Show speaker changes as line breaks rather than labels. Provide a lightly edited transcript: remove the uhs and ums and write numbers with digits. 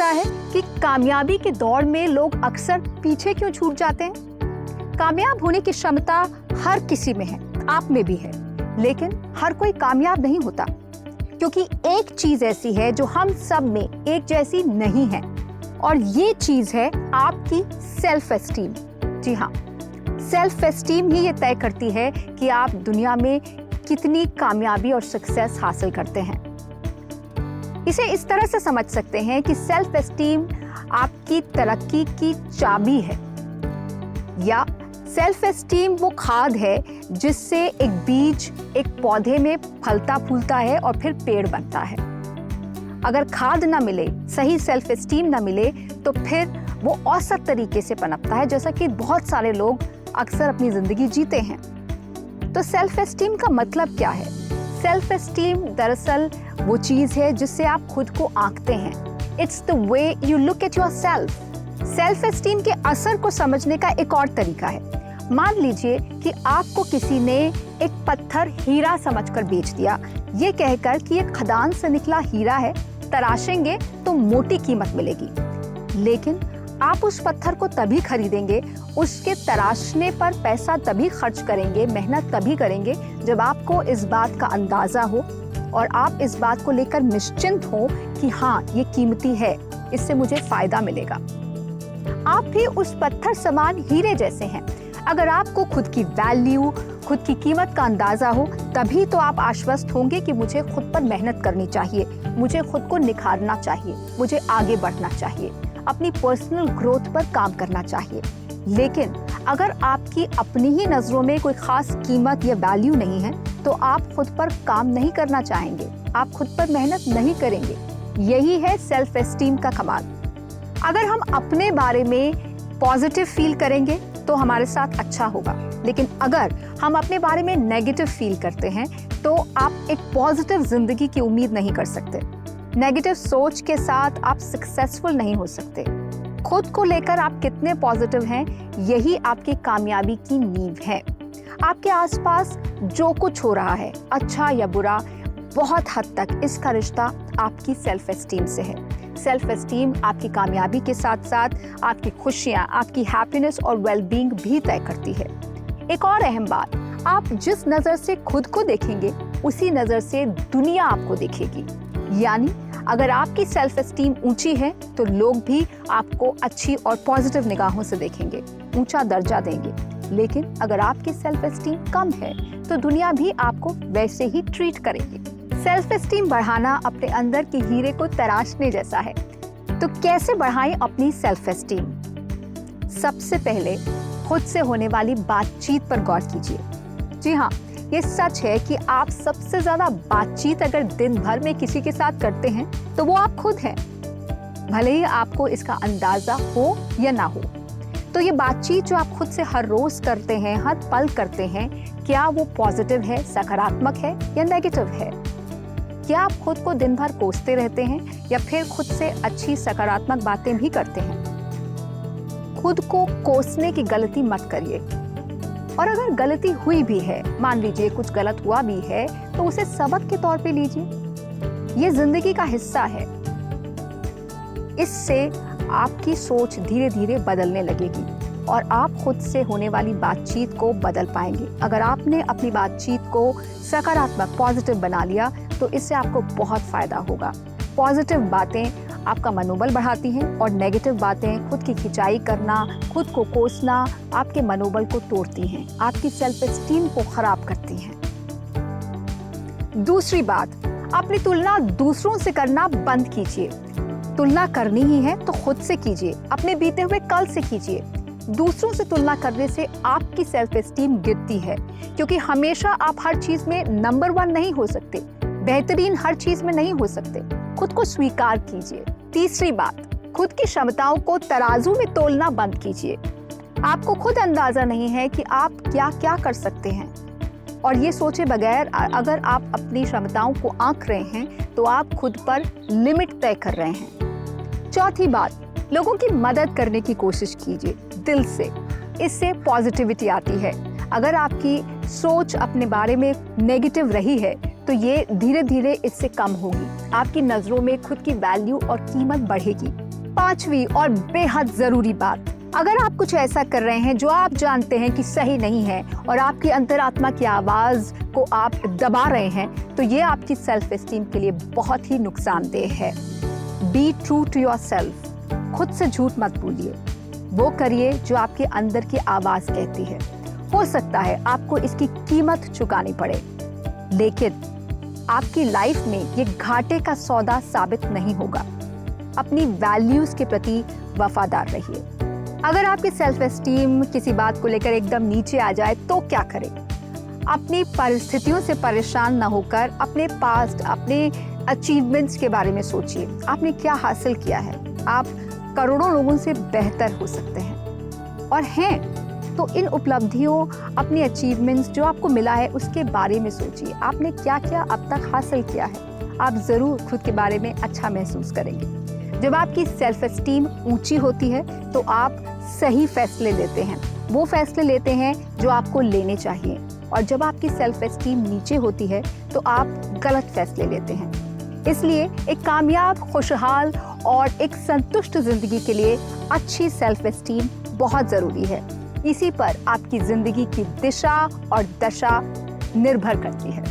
लगता है कि कामयाबी के दौड़ में लोग अक्सर पीछे क्यों छूट जाते हैं? कामयाब होने की क्षमता हर किसी में है, आप में भी है, लेकिन हर कोई कामयाब नहीं होता, क्योंकि एक चीज ऐसी है जो हम सब में एक जैसी नहीं है, और ये चीज है आपकी सेल्फ एस्टीम। जी हाँ, सेल्फ एस्टीम ही ये तय करती है कि आप दुनिया में कितनी कामयाबी और सक्सेस हासिल करते हैं। इसे इस तरह से समझ सकते हैं कि सेल्फ एस्टीम आपकी तरक्की की चाबी है, या सेल्फ एस्टीम वो खाद है जिससे एक बीज एक पौधे में फलता फूलता है और फिर पेड़ बनता है। अगर खाद ना मिले, सही सेल्फ एस्टीम ना मिले, तो फिर वो औसत तरीके से पनपता है, जैसा कि बहुत सारे लोग अक्सर अपनी जिंदगी जीते हैं। तो सेल्फ एस्टीम का मतलब क्या है? सेल्फ एस्टीम दरअसल वो चीज है जिससे आप खुद को आंकते हैं। It's the way you look at your self esteem के असर को समझने का एक और तरीका है। मान लीजिए कि आपको किसी ने एक पत्थर हीरा समझकर बेच दिया, ये कहकर कि ये खदान से निकला हीरा है, तराशेंगे तो मोटी कीमत मिलेगी। लेकिन आप उस पत्थर को तभी खरीदेंगे, उसके तराशने पर पैसा तभी खर्च करेंगे, मेहनत तभी करेंगे जब आपको इस बात का अंदाजा हो और आप इस बात को लेकर निश्चिंत हो कि हाँ, ये कीमती है, इससे मुझे फायदा मिलेगा। आप भी उस पत्थर समान हीरे जैसे हैं। अगर आपको खुद की वैल्यू, खुद की कीमत का अंदाजा हो, तभी तो आप आश्वस्त होंगे कि मुझे खुद पर मेहनत करनी चाहिए, मुझे खुद को निखारना चाहिए, मुझे आगे बढ़ना चाहिए, अपनी पर्सनल ग्रोथ पर काम करना चाहिए। लेकिन अगर आपकी अपनी ही नजरों में कोई खास कीमत या वैल्यू नहीं है, तो आप खुद पर काम नहीं करना चाहेंगे, आप खुद पर मेहनत नहीं करेंगे। यही है सेल्फ एस्टीम का कमाल। अगर हम अपने बारे में पॉजिटिव फील करेंगे तो हमारे साथ अच्छा होगा, लेकिन अगर हम अपने बारे में नेगेटिव फील करते हैं तो आप एक पॉजिटिव जिंदगी की उम्मीद नहीं कर सकते। नेगेटिव सोच के साथ आप सक्सेसफुल नहीं हो सकते। खुद को लेकर आप कितने पॉजिटिव हैं, यही आपकी कामयाबी की नींव है। आपके आसपास जो कुछ हो रहा है, अच्छा या बुरा, बहुत हद तक इसका रिश्ता आपकी सेल्फ एस्टीम से है। सेल्फ एस्टीम आपकी कामयाबी के साथ साथ आपकी खुशियां, आपकी हैप्पीनेस और वेलबींग भी तय करती है। एक और अहम बात, आप जिस नजर से खुद को देखेंगे, उसी नजर से दुनिया आपको देखेगी। यानी अगर आपकी सेल्फ एस्टीम ऊंची है तो लोग भी आपको अच्छी और पॉजिटिव निगाहों से देखेंगे, ऊंचा दर्जा देंगे। लेकिन अगर आपकी सेल्फ एस्टीम कम है तो दुनिया भी आपको वैसे ही ट्रीट करेगी। सेल्फ एस्टीम बढ़ाना अपने अंदर के हीरे को तराशने जैसा है। तो कैसे बढ़ाएं अपनी सेल्फ एस्टीम? सबसे पहले खुद से होने वाली बातचीत पर गौर कीजिए। जी हाँ, ये सच है कि आप सबसे ज्यादा बातचीत अगर दिन भर में किसी के साथ करते हैं तो वो आप खुद हैं, भले ही आपको इसका अंदाजा हो या ना हो। तो ये बातचीत जो आप खुद से हर रोज करते हैं, हर पल करते हैं, क्या वो पॉजिटिव है, सकारात्मक है या नेगेटिव है? क्या आप खुद को दिन भर कोसते रहते हैं या फिर खुद से अच्छी सकारात्मक बातें भी करते हैं? खुद को कोसने की गलती मत करिए। और अगर गलती हुई भी है, मान लीजिए कुछ गलत हुआ भी है, तो उसे सबक के तौर पे लीजिए। ये जिंदगी का हिस्सा है। इससे आपकी सोच धीरे धीरे बदलने लगेगी और आप खुद से होने वाली बातचीत को बदल पाएंगे। अगर आपने अपनी बातचीत को सकारात्मक, पॉजिटिव बना लिया तो इससे आपको बहुत फायदा होगा। पॉजिटिव बातें आपका मनोबल बढ़ाती हैं और नेगेटिव बातें, खुद की खिंचाई करना, खुद को कोसना, आपके मनोबल को तोड़ती हैं, आपकी सेल्फ एस्टीम को खराब करती हैं। दूसरी बात, अपनी तुलना दूसरों से करना बंद कीजिए। तुलना करनी ही है तो खुद से कीजिए, अपने बीते हुए कल से कीजिए। दूसरों से तुलना करने से आपकी सेल्फ एस्टीम गिरती है, क्योंकि हमेशा आप हर चीज में नंबर 1 नहीं हो सकते, बेहतरीन हर चीज में नहीं हो सकते। खुद को स्वीकार कीजिए। तीसरी बात, खुद की क्षमताओं को तराजू में तोलना बंद कीजिए। आपको खुद अंदाजा नहीं है कि आप क्या क्या कर सकते हैं, और ये सोचे बगैर अगर आप अपनी क्षमताओं को आंक रहे हैं तो आप खुद पर लिमिट तय कर रहे हैं। चौथी बात, लोगों की मदद करने की कोशिश कीजिए दिल से। इससे पॉजिटिविटी आती है। अगर आपकी सोच अपने बारे में नेगेटिव रही है तो ये धीरे धीरे इससे कम होगी। आपकी नजरों में खुद की वैल्यू और कीमत बढ़ेगी। पांचवी और बेहद जरूरी बात, अगर आप कुछ ऐसा कर रहे हैं जो आप जानते हैं कि सही नहीं है और आपकी अंतरात्मा की आवाज को आप दबा रहे हैं, तो ये आपकी सेल्फ एस्टीम के लिए बहुत ही नुकसानदेह है। बी ट्रू टू योरसेल्फ, खुद से झूठ मत बोलिए, वो करिए जो आपके अंदर की आवाज कहती है। हो सकता है आपको इसकी कीमत चुकानी पड़े, लेकिन आपकी लाइफ में ये घाटे का सौदा साबित नहीं होगा। अपनी वैल्यूज के प्रति वफादार रहिए। अगर आपकी सेल्फ एस्टीम किसी बात को लेकर एकदम नीचे आ जाए तो क्या करें? अपनी परिस्थितियों से परेशान न होकर अपने पास्ट, अपने अचीवमेंट्स के बारे में सोचिए। आपने क्या हासिल किया है? आप करोड़ों लोगों से बेहतर हो सकते हैं, और हैं तो इन उपलब्धियों, अपनी अचीवमेंट्स जो आपको मिला है उसके बारे में सोचिए। आपने क्या क्या अब तक हासिल किया है? आप जरूर खुद के बारे में अच्छा महसूस करेंगे। जब आपकी सेल्फ एस्टीम ऊंची होती है तो आप सही फैसले लेते हैं, वो फैसले लेते हैं जो आपको लेने चाहिए। और जब आपकी सेल्फ एस्टीम नीचे होती है तो आप गलत फैसले लेते हैं। इसलिए एक कामयाब, खुशहाल और एक संतुष्ट जिंदगी के लिए अच्छी सेल्फ एस्टीम बहुत जरूरी है। इसी पर आपकी जिंदगी की दिशा और दशा निर्भर करती है।